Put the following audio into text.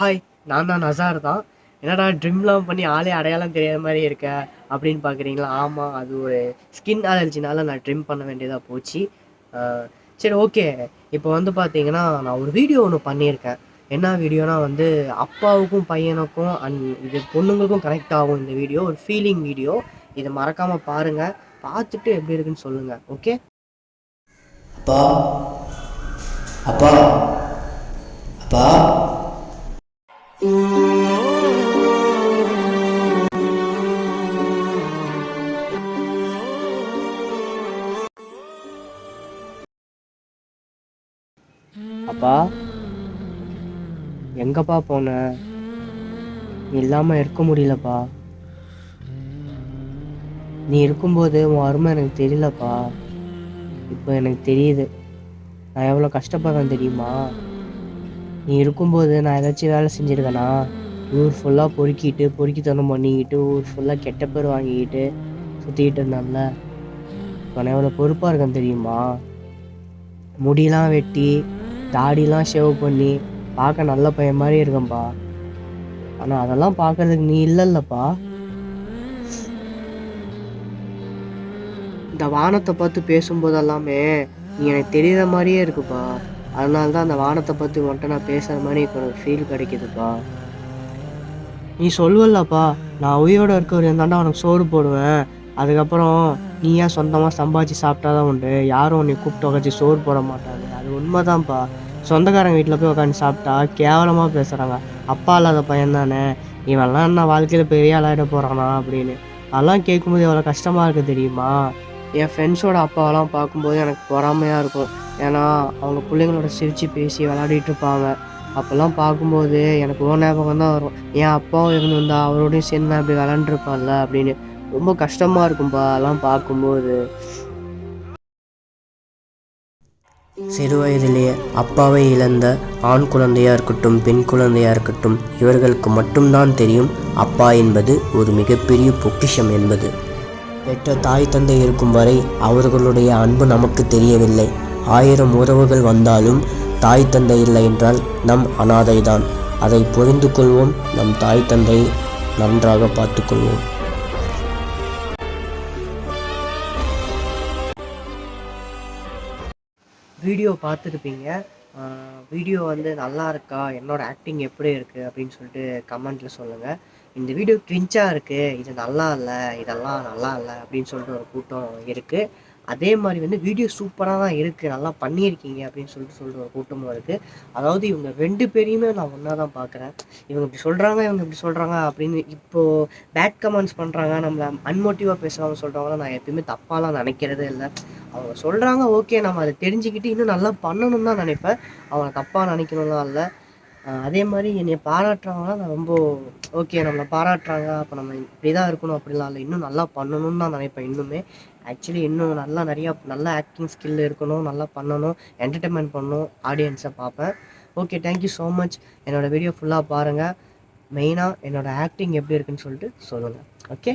Hi, நான் தான் நசார் தான். என்னடா ட்ரிம்லாம் பண்ணி ஆளே அடையாளம் தெரியாத மாதிரி இருக்க அப்படின்னு பார்க்குறீங்களா? ஆமாம், அது ஒரு ஸ்கின் அலர்ஜினால நான் ட்ரிம் பண்ண வேண்டியதாக போச்சு. சரி, ஓகே. இப்போ வந்து பார்த்தீங்கன்னா, நான் ஒரு வீடியோ ஒன்று பண்ணியிருக்கேன். என்ன வீடியோனா வந்து அப்பாவுக்கும் பையனுக்கும் இது பொண்ணுங்களுக்கும் கனெக்ட் ஆகும் இந்த வீடியோ. ஒரு ஃபீலிங் வீடியோ. இதை மறக்காமல் பாருங்கள். பார்த்துட்டு எப்படி இருக்குன்னு சொல்லுங்கள். ஓகே. அப்பா, அப்பா, அப்பா. அப்பா, எங்கப்பா போன? நீ இல்லாமல் இருக்க முடியலப்பா. நீ இருக்கும்போது உன் அருமை எனக்கு தெரியலப்பா. இப்போ எனக்கு தெரியுது. நான் எவ்வளோ கஷ்டப்படுறேன் தெரியுமா? நீ இருக்கும்போது நான் ஏதாச்சும் வேலை செஞ்சுருக்கேனா? ஊர் ஃபுல்லாக பொறுக்கித்தனம் பண்ணிக்கிட்டு ஊர் ஃபுல்லாக கெட்ட பேர் வாங்கிக்கிட்டு சுற்றிக்கிட்டு இருந்தேன்ல. இப்போ நான் எவ்வளோ பொறுப்பாக இருக்கேன் தெரியுமா? முடியெலாம் வெட்டி தாடிலாம் ஷேவ் பண்ணி பார்க்க நல்ல பையன் மாதிரி இருக்கேன்ப்பா. ஆனால் அதெல்லாம் பார்க்கறதுக்கு நீ இல்லைல்லப்பா. இந்த வானத்தை பார்த்து பேசும்போது எல்லாமே நீ எனக்கு தெரியுற மாதிரியே இருக்குப்பா. அதனால தான் அந்த வானத்தை பார்த்து உன்கிட்ட நான் பேசுகிற மாதிரி இப்போ எனக்கு ஃபீல் கிடைக்குதுப்பா. நீ சொல்வல்லப்பா, நான் உயிரோட இருக்க வரையும் தாண்டா உனக்கு சோறு போடுவேன். அதுக்கப்புறம் நீ ஏன் சொந்தமாக சம்பாதிச்சு சாப்பிட்டாதான் உண்டு. யாரும் உன்னை கூப்பிட்டு உக்காச்சி சோறு போட மாட்டாங்க. அது உண்மைதான்ப்பா. சொந்தக்காரங்க வீட்டில் போய் உட்காந்து சாப்பிட்டா கேவலமாக பேசுகிறாங்க. அப்பா இல்லாத பையன் தானே, இவன்லாம் என்ன வாழ்க்கையில் பெரிய ஆளாயிட போகிறானா அப்படின்னு. அதெல்லாம் கேட்கும்போது எவ்வளோ கஷ்டமாக இருக்குது தெரியுமா? என் ஃப்ரெண்ட்ஸோட அப்பாவெல்லாம் பார்க்கும்போது எனக்கு பொறாமையாக இருக்கும். ஏன்னா அவங்க பிள்ளைங்களோட சிரித்து பேசி விளையாடிட்டு இருப்பாங்க. அப்போல்லாம் பார்க்கும்போது எனக்கு ஞாபகம் தான் வரும். என் அப்பாவும் இருந்திருந்தா அவரோடையும் சேர்ந்து நான் இப்படி விளாண்டுருப்பான்ல அப்படின்னு. ரொம்ப கஷ்டமாக இருக்கும்பா அதெல்லாம் பார்க்கும்போது. சிறு வயதிலேயே அப்பாவை இழந்த ஆண் குழந்தையாக இருக்கட்டும், பெண் குழந்தையாக இருக்கட்டும், இவர்களுக்கு மட்டும்தான் தெரியும் அப்பா என்பது ஒரு மிகப்பெரிய பொக்கிஷம் என்பது. பெற்ற தாய் தந்தை இருக்கும் வரை அவர்களுடைய அன்பு நமக்கு தெரியவில்லை. 1000 உறவுகள் வந்தாலும் தாய் தந்தை இல்லை என்றால் நம் அனாதைதான். அதை புரிந்து கொள்வோம். நம் தாய் தந்தையை நன்றாக பார்த்துக்கொள்வோம். வீடியோ பார்த்துருப்பீங்க. வீடியோ வந்து நல்லா இருக்கா, என்னோடய ஆக்டிங் எப்படி இருக்குது அப்படின்னு சொல்லிட்டு கமெண்ட்டில் சொல்லுங்கள். இந்த வீடியோ கிரிஞ்சாக இருக்குது, இது நல்லா இல்லை, இதெல்லாம் நல்லா இல்லை அப்படின்னு சொல்லிட்டு ஒரு கூட்டம் இருக்குது. அதே மாதிரி வந்து வீடியோ சூப்பராக தான் இருக்குது, நல்லா பண்ணியிருக்கீங்க அப்படின்னு சொல்லிட்டு ஒரு கூட்டமும் இருக்குது. அதாவது இவங்க 2 பேரையுமே நான் ஒன்றா தான் பார்க்குறேன். இவங்க இப்படி சொல்கிறாங்க, இவங்க இப்படி சொல்கிறாங்க அப்படின்னு இப்போது பேட் கமெண்ட்ஸ் பண்ணுறாங்க, நம்மளை அன்மோட்டிவாக பேசுகிறவங்க சொல்கிறவங்கள நான் எப்பயுமே தப்பாலாம் நினைக்கிறதே இல்லை. அவங்க சொல்கிறாங்க, ஓகே, நம்ம அதை தெரிஞ்சுக்கிட்டு இன்னும் நல்லா பண்ணணும்னு தான் நினைப்பேன். அவங்க தப்பாக நினைக்கணும்லாம் இல்லை. அதே மாதிரி என்னை பாராட்டுறவங்களாம் நான் ரொம்ப ஓகே, நம்மளை பாராட்டுறாங்க, அப்போ நம்ம இப்படி தான் இருக்கணும் அப்படிலாம் இல்லை, இன்னும் நல்லா பண்ணணும்னு தான் நினைப்பேன். இன்னுமே ஆக்சுவலி இன்னும் நிறையா நல்ல ஆக்டிங் ஸ்கில் இருக்கணும், நல்லா பண்ணணும், என்டர்டெயின்மெண்ட் பண்ணணும், ஆடியன்ஸை பார்ப்பேன். Okay, thank you so much. என்னோடய வீடியோ ஃபுல்லாக பாருங்கள். மெயினாக என்னோடய ஆக்டிங் எப்படி இருக்குன்னு சொல்லிட்டு சொல்லுங்கள். ஓகே.